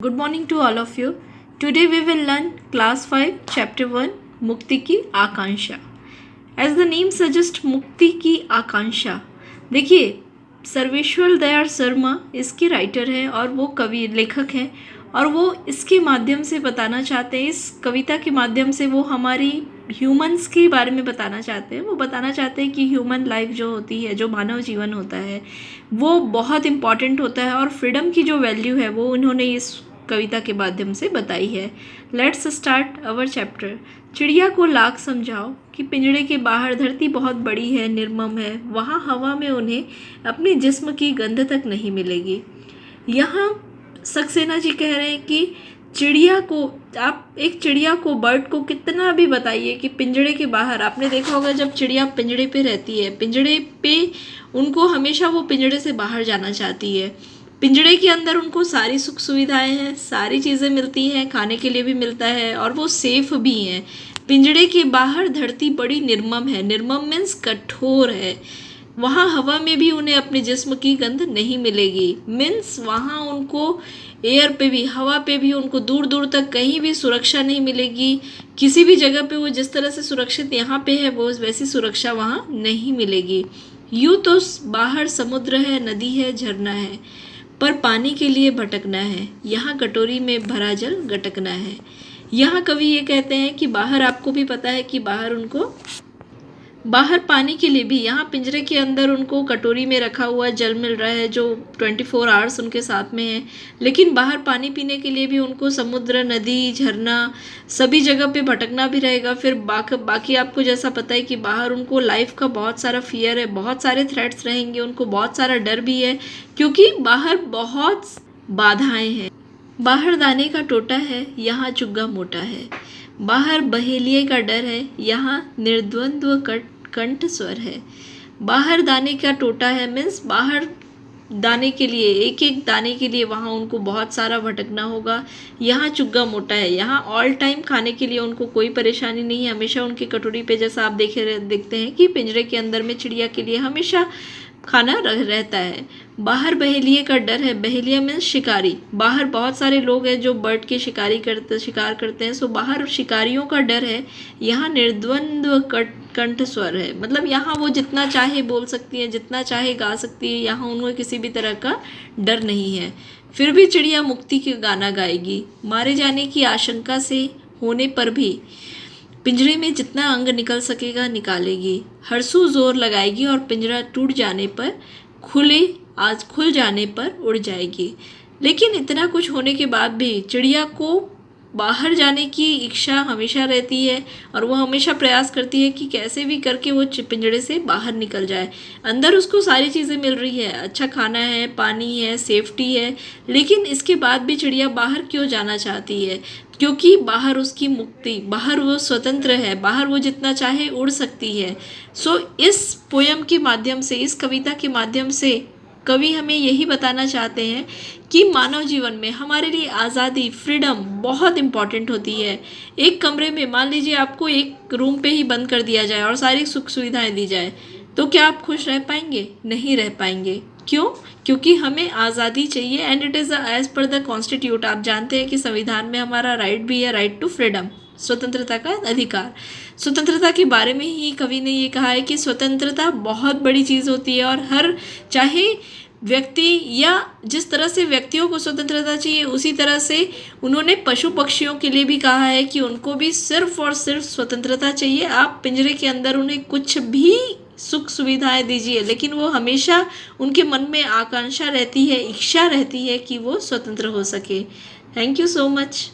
Good morning to all of you. Today we will learn class 5 chapter 1 मुक्ति की आकांक्षा. As the name suggests, मुक्ति की आकांक्षा. देखिए, सर्वेश्वर दयाल शर्मा इसके राइटर हैं और वो कवि लेखक हैं और वो इसके माध्यम से बताना चाहते हैं, इस कविता के माध्यम से वो हमारी ह्यूमंस के बारे में बताना चाहते हैं. वो बताना चाहते हैं कि ह्यूमन लाइफ जो होती है, जो मानव जीवन होता है, वो बहुत इम्पॉर्टेंट होता है और फ्रीडम की जो वैल्यू है वो उन्होंने इस कविता के माध्यम से बताई है. Let's start our chapter. चिड़िया को लाख समझाओ कि पिंजड़े के बाहर धरती बहुत बड़ी है, निर्मम है. वहाँ हवा में उन्हें अपने जिस्म की गंध तक नहीं मिलेगी. यहाँ सक्सेना जी कह रहे हैं कि चिड़िया को, आप एक चिड़िया को, बर्ड को कितना भी बताइए कि पिंजड़े के बाहर, आपने देखा होगा जब चिड़िया पिंजड़े पे रहती है, पिंजड़े पे उनको हमेशा वो पिंजड़े से बाहर जाना चाहती है. पिंजड़े के अंदर उनको सारी सुख सुविधाएं हैं, सारी चीज़ें मिलती हैं, खाने के लिए भी मिलता है और वो सेफ भी हैं. पिंजड़े के बाहर धरती बड़ी निर्मम है. निर्मम मीन्स कठोर है. वहाँ हवा में भी उन्हें अपने जिस्म की गंध नहीं मिलेगी. मीन्स वहाँ उनको एयर पे भी, हवा पे भी उनको दूर दूर तक कहीं भी सुरक्षा नहीं मिलेगी. किसी भी जगह पे वो जिस तरह से सुरक्षित यहाँ पे है वो वैसी सुरक्षा वहाँ नहीं मिलेगी. यूँ तो बाहर समुद्र है, नदी है, झरना है, पर पानी के लिए भटकना है. यहाँ कटोरी में भरा जल गटकना है. यहाँ कवि ये कहते हैं कि बाहर, आपको भी पता है कि बाहर उनको, बाहर पानी के लिए भी, यहाँ पिंजरे के अंदर उनको कटोरी में रखा हुआ जल मिल रहा है जो 24 आवर्स उनके साथ में है, लेकिन बाहर पानी पीने के लिए भी उनको समुद्र, नदी, झरना, सभी जगह पे भटकना भी रहेगा. फिर बाकी आपको जैसा पता है कि बाहर उनको लाइफ का बहुत सारा फियर है, बहुत सारे थ्रेट्स रहेंगे, उनको बहुत सारा डर भी है क्योंकि बाहर बहुत बाधाएं हैं. बाहर दाने का टोटा है, यहाँ चुग्गा मोटा है. बाहर बहेलिए का डर है, यहाँ निर्द्वंद्व कंठ स्वर है. बाहर दाने का टोटा है मीन्स बाहर दाने के लिए, एक एक दाने के लिए वहाँ उनको बहुत सारा भटकना होगा. यहाँ चुग्गा मोटा है, यहाँ ऑल टाइम खाने के लिए उनको कोई परेशानी नहीं है. हमेशा उनकी कटोरी पे, जैसा आप देखते हैं कि पिंजरे के अंदर में चिड़िया के लिए हमेशा खाना रहता है. बाहर बहेलिए का डर है. बहेलिया मीन्स शिकारी. बाहर बहुत सारे लोग हैं जो बर्ड के शिकार करते हैं. सो बाहर शिकारियों का डर है. यहाँ निर्द्वंद्व कंठ स्वर है, मतलब यहाँ वो जितना चाहे बोल सकती है, जितना चाहे गा सकती है. यहाँ उन्हें किसी भी तरह का डर नहीं है. फिर भी चिड़िया मुक्ति के गाना गाएगी. मारे जाने की आशंका से होने पर भी पिंजरे में जितना अंग निकल सकेगा निकालेगी. हरसू जोर लगाएगी और पिंजरा टूट जाने पर, खुल जाने पर उड़ जाएगी. लेकिन इतना कुछ होने के बाद भी चिड़िया को बाहर जाने की इच्छा हमेशा रहती है और वो हमेशा प्रयास करती है कि कैसे भी करके वो पिंजरे से बाहर निकल जाए. अंदर उसको सारी चीज़ें मिल रही है, अच्छा खाना है, पानी है, सेफ्टी है, लेकिन इसके बाद भी चिड़िया बाहर क्यों जाना चाहती है? क्योंकि बाहर उसकी मुक्ति, बाहर वो स्वतंत्र है, बाहर वो जितना चाहे उड़ सकती है. सो इस पोयम के माध्यम से, इस कविता के माध्यम से कवि हमें यही बताना चाहते हैं कि मानव जीवन में हमारे लिए आज़ादी, फ्रीडम बहुत इम्पॉर्टेंट होती है. एक कमरे में, मान लीजिए आपको एक रूम पे ही बंद कर दिया जाए और सारी सुख सुविधाएं दी जाए, तो क्या आप खुश रह पाएंगे? नहीं रह पाएंगे. क्यों? क्योंकि हमें आज़ादी चाहिए and it is as per the constitute. आप जानते हैं कि संविधान में हमारा राइट भी है, राइट टू फ्रीडम, स्वतंत्रता का अधिकार. स्वतंत्रता के बारे में ही कवि ने ये कहा है कि स्वतंत्रता बहुत बड़ी चीज़ होती है और हर, चाहे व्यक्ति या जिस तरह से व्यक्तियों को स्वतंत्रता चाहिए, उसी तरह से उन्होंने पशु पक्षियों के लिए भी कहा है कि उनको भी सिर्फ और सिर्फ स्वतंत्रता चाहिए. आप पिंजरे के अंदर उन्हें कुछ भी सुख सुविधाएं दीजिए, लेकिन वो हमेशा, उनके मन में आकांक्षा रहती है, इच्छा रहती है कि वो स्वतंत्र हो सके. Thank you so much.